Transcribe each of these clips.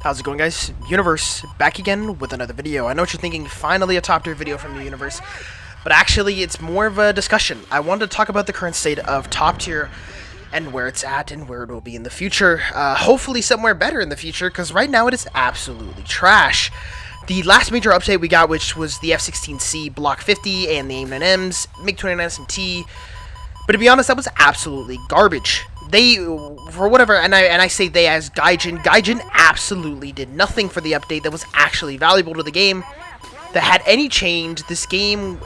How's it going, guys? Universe, back again with another video. I know what you're thinking, finally a top tier video from the Universe, but actually it's more of a discussion. I wanted to talk about the current state of top tier and where it's at and where it will be in the future. Hopefully somewhere better in the future, because right now it is absolutely trash. The last major update we got, which was the F-16C Block 50 and the AIM-9Ms, MiG-29 SMT, but to be honest, that was absolutely garbage. They, for whatever, and I say they as Gaijin absolutely did nothing for the update that was actually valuable to the game, that had any change. This game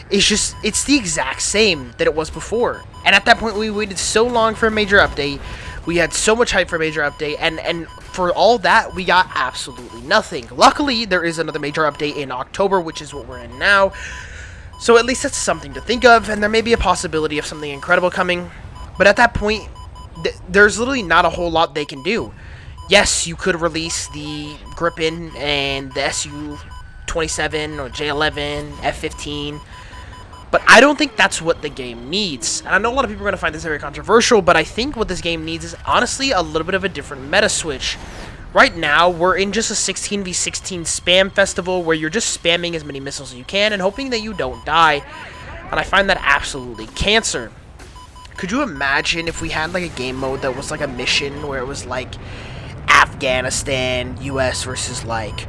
is just, it's the exact same that it was before. And at that point, we waited so long for a major update. We had so much hype for a major update, and for all that, we got absolutely nothing. Luckily, there is another major update in October, which is what we're in now. So at least that's something to think of, and there may be a possibility of something incredible coming. But at that point, there's literally not a whole lot they can do. Yes, you could release the Gripen and the Su-27 or J-11, F-15, but I don't think that's what the game needs. And I know a lot of people are going to find this very controversial, but I think what this game needs is honestly a little bit of a different meta switch. Right now, we're in just a 16v16 spam festival where you're just spamming as many missiles as you can and hoping that you don't die. And I find that absolutely cancer. Could you imagine if we had like a game mode that was like a mission where it was like Afghanistan, US versus like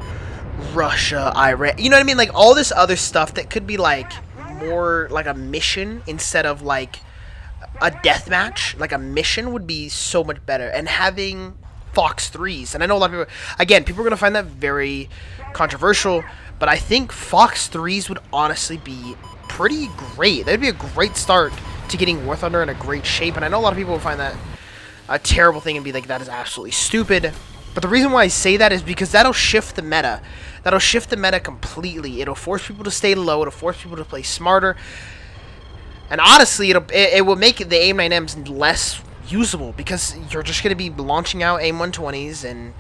Russia, Iran, you know what I mean? Like all this other stuff that could be like more like a mission instead of like a deathmatch. Like a mission would be so much better. And having Fox 3s, and I know a lot of people, again, people are going to find that very controversial, but I think Fox 3s would honestly be pretty great. That'd be a great start to getting War Thunder in a great shape, and I know a lot of people will find that a terrible thing and be like, that is absolutely stupid. But the reason why I say that is because that'll shift the meta. That'll shift the meta completely. It'll force people to stay low. It'll force people to play smarter. And honestly, it will make the AIM-9Ms less usable because you're just going to be launching out AIM-120s and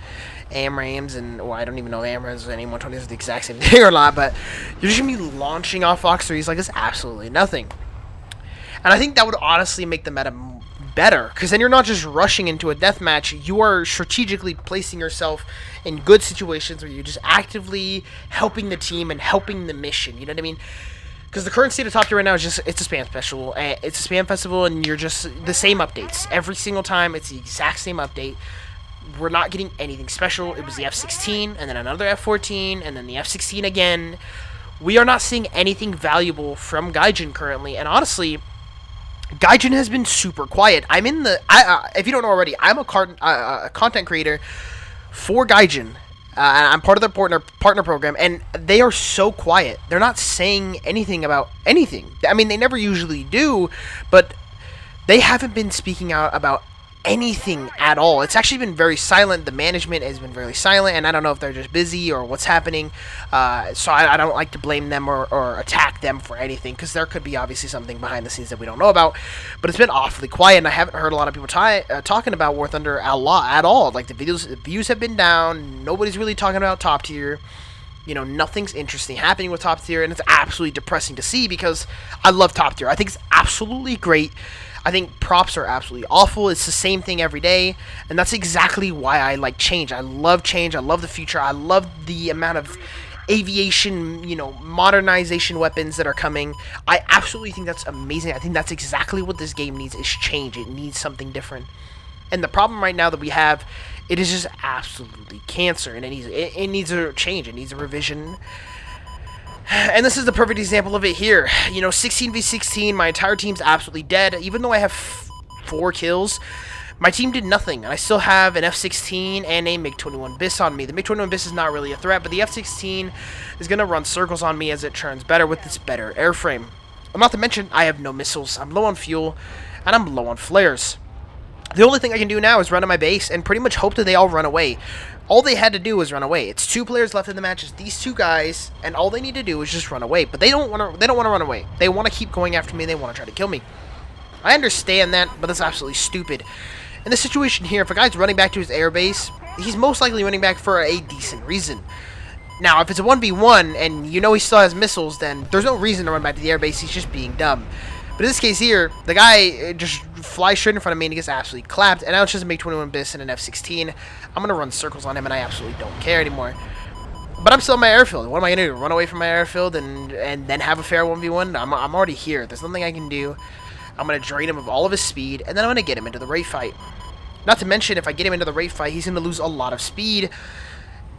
AMRAMs and, well, I don't even know if AMRAMs and AIM-120s are the exact same thing or not, but you're just going to be launching off Fox 3s like it's absolutely nothing. And I think that would honestly make the meta better, because then you're not just rushing into a deathmatch, you are strategically placing yourself in good situations where you're just actively helping the team and helping the mission, you know what I mean? Because the current state of top tier right now is just, it's a spam special, it's a spam festival, and you're just the same updates. Every single time, it's the exact same update. We're not getting anything special. It was the F-16, and then another F-14, and then the F-16 again. We are not seeing anything valuable from Gaijin currently, and honestly, Gaijin has been super quiet. I'm in the, if you don't know already, I'm a content creator for Gaijin. I'm part of their partner program, and they are so quiet. They're not saying anything about anything. I mean, they never usually do, but they haven't been speaking out about anything at all. It's actually been very silent. The management has been very silent, and I don't know if they're just busy or what's happening. So I don't like to blame them or attack them for anything, because there could be obviously something behind the scenes that we don't know about. But it's been awfully quiet, and I haven't heard a lot of people talking about War Thunder a lot at all. Like the views have been down. Nobody's really talking about top tier. You know, nothing's interesting happening with top tier, and it's absolutely depressing to see because I love top tier. I think it's absolutely great. I think props are absolutely awful. It's the same thing every day, and that's exactly why I like change. I love change. I love the future. I love the amount of aviation, you know, modernization weapons that are coming. I absolutely think that's amazing. I think that's exactly what this game needs, is change. It needs something different. And the problem right now that we have, it is just absolutely cancer, and it needs a change. It needs a revision. And this is the perfect example of it here. You know, 16v16, my entire team's absolutely dead. Even though I have 4 kills, my team did nothing. And I still have an F-16 and a MiG-21 BIS on me. The MiG-21 BIS is not really a threat, but the F-16 is going to run circles on me as it turns better with its better airframe. Not to mention, I have no missiles. I'm low on fuel, and I'm low on flares. The only thing I can do now is run to my base and pretty much hope that they all run away. All they had to do was run away. It's 2 players left in the match. It's these 2 guys, and all they need to do is just run away. But they don't want to. They don't want to run away. They want to keep going after me. They want to try to kill me. I understand that, but that's absolutely stupid. In this situation here, if a guy's running back to his airbase, he's most likely running back for a decent reason. Now, if it's a 1v1 and you know he still has missiles, then there's no reason to run back to the airbase. He's just being dumb. But in this case here, the guy just flies straight in front of me and he gets absolutely clapped. And now it's just a MiG-21 bis and an F-16. I'm going to run circles on him and I absolutely don't care anymore. But I'm still in my airfield. What am I going to do? Run away from my airfield and then have a fair 1v1? I'm already here. There's nothing I can do. I'm going to drain him of all of his speed, and then I'm going to get him into the rate fight. Not to mention, if I get him into the rate fight, he's going to lose a lot of speed,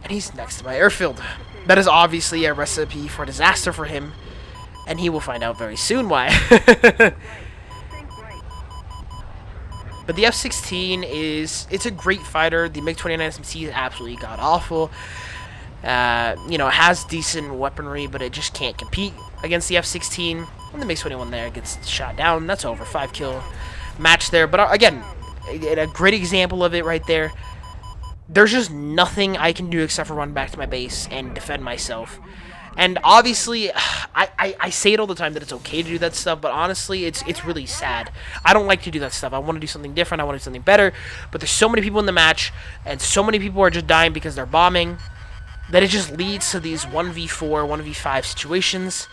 and he's next to my airfield. That is obviously a recipe for disaster for him, and he will find out very soon why. But the F-16 it's a great fighter. The MiG-29 SMC is absolutely god-awful. You know, it has decent weaponry, but it just can't compete against the F-16. And the MiG-21 there gets shot down. That's over. 5-kill match there. But again, a great example of it right there. There's just nothing I can do except for run back to my base and defend myself. And obviously, I say it all the time that it's okay to do that stuff, but honestly, it's really sad. I don't like to do that stuff. I want to do something different. I want to do something better. But there's so many people in the match, and so many people are just dying because they're bombing, that it just leads to these 1v4, 1v5 situations.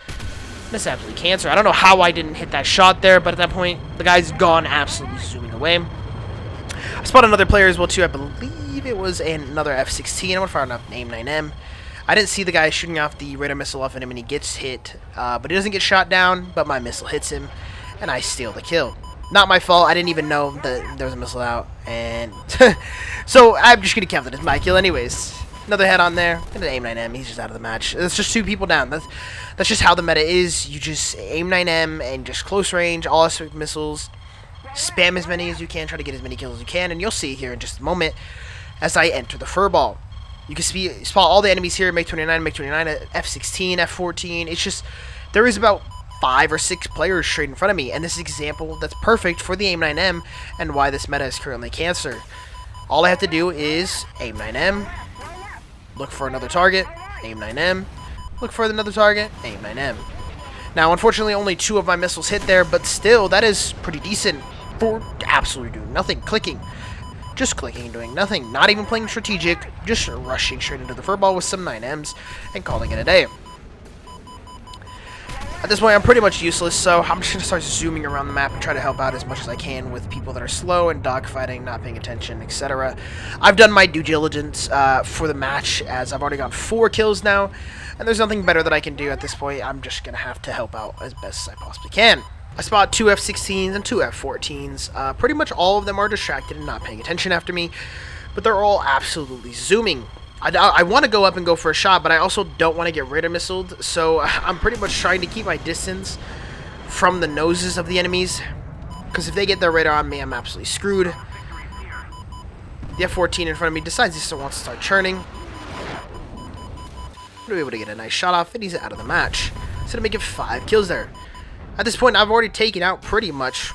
That's absolutely cancer. I don't know how I didn't hit that shot there, but at that point, the guy's gone absolutely zooming away. I spotted another player as well, too. I believe it was another F-16. I'm going to fire an AIM-9M. I didn't see the guy shooting off the radar missile off at him, and he gets hit. But he doesn't get shot down, but my missile hits him, and I steal the kill. Not my fault. I didn't even know that there was a missile out. And so I'm just going to count that as my kill anyways. Another head on there. And an AIM-9M. He's just out of the match. It's just 2 people down. That's just how the meta is. You just AIM-9M and just close range, all aspect missiles. Spam as many as you can. Try to get as many kills as you can. And you'll see here in just a moment as I enter the furball. You can spot all the enemies here. MiG-29, MiG-29, F-16, F-14. It's just, there is about 5 or 6 players straight in front of me. And this example that's perfect for the AIM-9M and why this meta is currently cancer. All I have to do is AIM-9M. Look for another target, AIM-9M. Look for another target, AIM-9M. Now, unfortunately, only 2 of my missiles hit there, but still, that is pretty decent for absolutely doing nothing. Clicking. Just clicking and doing nothing. Not even playing strategic. Just rushing straight into the furball with some 9Ms and calling it a day. At this point, I'm pretty much useless, so I'm just going to start zooming around the map and try to help out as much as I can with people that are slow and dogfighting, not paying attention, etc. I've done my due diligence for the match, as I've already got 4 kills now, and there's nothing better that I can do at this point. I'm just going to have to help out as best as I possibly can. I spot 2 F-16s and 2 F-14s. Pretty much all of them are distracted and not paying attention after me, but they're all absolutely zooming. I want to go up and go for a shot, but I also don't want to get radar missiled, so I'm pretty much trying to keep my distance from the noses of the enemies, because if they get their radar on me, I'm absolutely screwed. The F-14 in front of me decides he still wants to start churning. I'm going to be able to get a nice shot off, and he's out of the match. So to make it 5 kills there. At this point, I've already taken out pretty much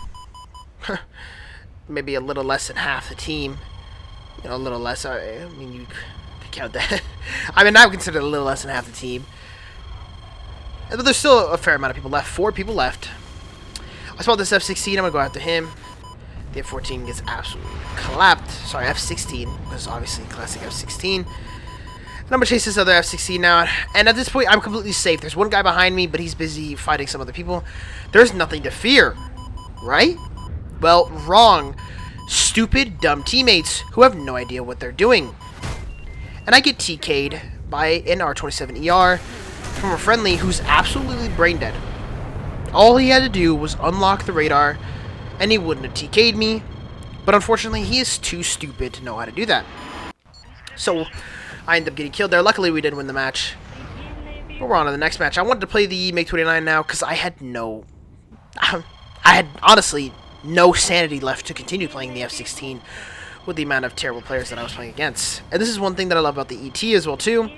maybe a little less than half the team. You know, a little less. I mean, you count that. I mean, I would consider it a little less than half the team. But there's still a fair amount of people left. 4 people left. I spot this F-16. I'm going to go after him. The F-14 gets absolutely clapped. Sorry, F-16. Because obviously classic F-16. And I'm going to chase this other F-16 now. And at this point, I'm completely safe. There's one guy behind me, but he's busy fighting some other people. There's nothing to fear. Right? Well, wrong. Stupid, dumb teammates who have no idea what they're doing. And I get TK'd by an R-27ER from a friendly who's absolutely brain dead. All he had to do was unlock the radar, and he wouldn't have TK'd me. But unfortunately, he is too stupid to know how to do that. So I ended up getting killed there. Luckily, we did win the match. But we're on to the next match. I wanted to play the MiG-29 now because I had honestly no sanity left to continue playing the F-16 with the amount of terrible players that I was playing against. And this is one thing that I love about the ET as well, too.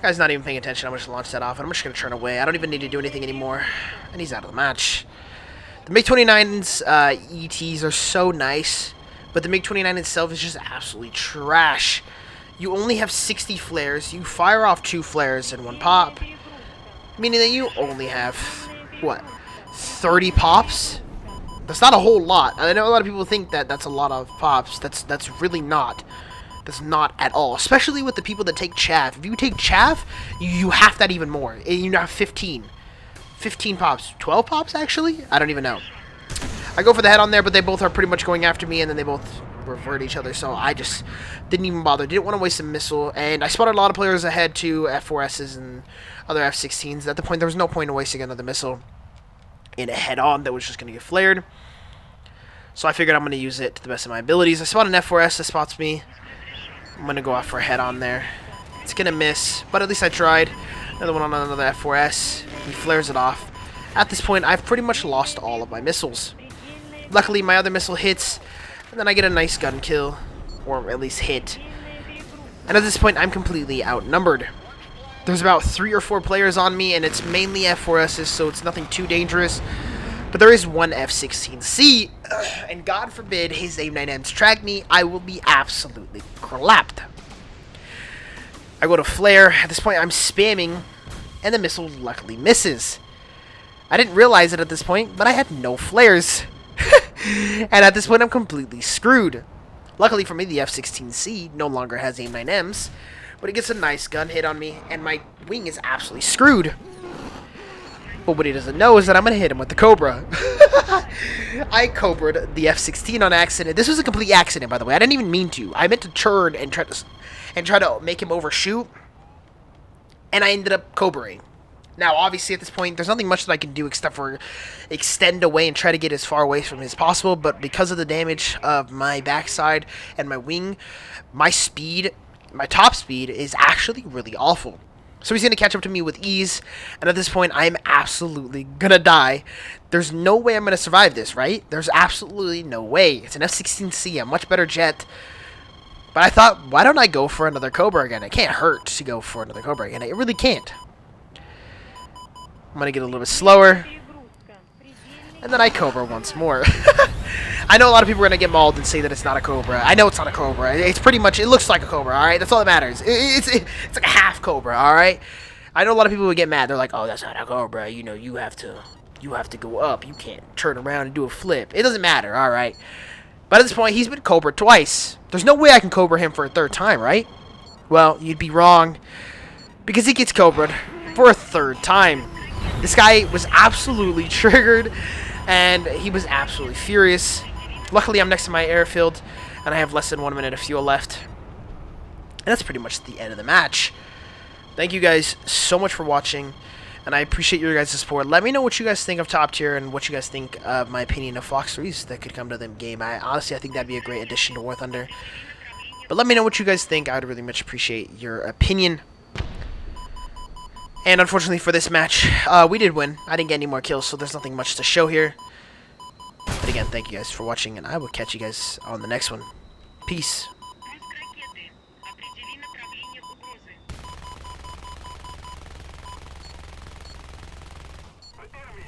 Guy's not even paying attention. I'm just going to launch that off, and I'm just going to turn away. I don't even need to do anything anymore. And he's out of the match. The MiG-29's ETs are so nice, but the MiG-29 itself is just absolutely trash. You only have 60 flares. You fire off 2 flares and 1 pop, meaning that you only have, what, 30 pops? That's not a whole lot. I know a lot of people think that that's a lot of pops. That's really not. That's not at all. Especially with the people that take chaff. If you take chaff, you have that even more. You have 15. 15 pops. 12 pops, actually? I don't even know. I go for the head on there, but they both are pretty much going after me, and then they both revert each other, so I just didn't even bother. Didn't want to waste a missile, and I spotted a lot of players ahead to F4Ss and other F16s. At the point, there was no point in wasting another missile in a head-on that was just going to get flared. So I figured I'm going to use it to the best of my abilities. I spot an F4S that spots me. I'm going to go out for a head-on there. It's going to miss, but at least I tried. Another one on another F4S. He flares it off. At this point, I've pretty much lost all of my missiles. Luckily, my other missile hits, and then I get a nice gun kill, or at least hit. And at this point, I'm completely outnumbered. There's about 3 or 4 players on me, and it's mainly F4Ss, so it's nothing too dangerous. But there is one F16C, and God forbid his AIM-9Ms track me, I will be absolutely clapped. I go to flare. At this point, I'm spamming, and the missile luckily misses. I didn't realize it at this point, but I had no flares. And at this point, I'm completely screwed. Luckily for me, the F-16C no longer has AIM-9Ms, but it gets a nice gun hit on me, and my wing is absolutely screwed. But what he doesn't know is that I'm going to hit him with the Cobra. I Cobra'd the F-16 on accident. This was a complete accident, by the way. I didn't even mean to. I meant to turn and try to make him overshoot, and I ended up Cobra'ing. Now, obviously, at this point, there's nothing much that I can do except for extend away and try to get as far away from him as possible, but because of the damage of my backside and my wing, my speed, my top speed, is actually really awful. So he's going to catch up to me with ease, and at this point, I'm absolutely going to die. There's no way I'm going to survive this, right? There's absolutely no way. It's an F-16C, a much better jet. But I thought, why don't I go for another Cobra again? It can't hurt to go for another Cobra again. It really can't. I'm going to get a little bit slower. And then I Cobra once more. I know a lot of people are going to get mauled and say that it's not a Cobra. I know it's not a Cobra. It's pretty much, it looks like a Cobra, alright? That's all that matters. It's like a half Cobra, alright? I know a lot of people would get mad. They're like, oh, that's not a Cobra. You know, you have to go up. You can't turn around and do a flip. It doesn't matter, alright? But at this point, he's been Cobra twice. There's no way I can Cobra him for a third time, right? Well, you'd be wrong. Because he gets Cobra'd for a third time. This guy was absolutely triggered, and he was absolutely furious. Luckily, I'm next to my airfield, and I have less than 1 minute of fuel left. And that's pretty much the end of the match. Thank you guys so much for watching, and I appreciate your guys' support. Let me know what you guys think of Top Tier and what you guys think of my opinion of Fox 3s that could come to the game. Honestly, I think that'd be a great addition to War Thunder. But let me know what you guys think. I would really much appreciate your opinion. And unfortunately for this match, we did win. I didn't get any more kills, so there's nothing much to show here. But again, thank you guys for watching, and I will catch you guys on the next one. Peace.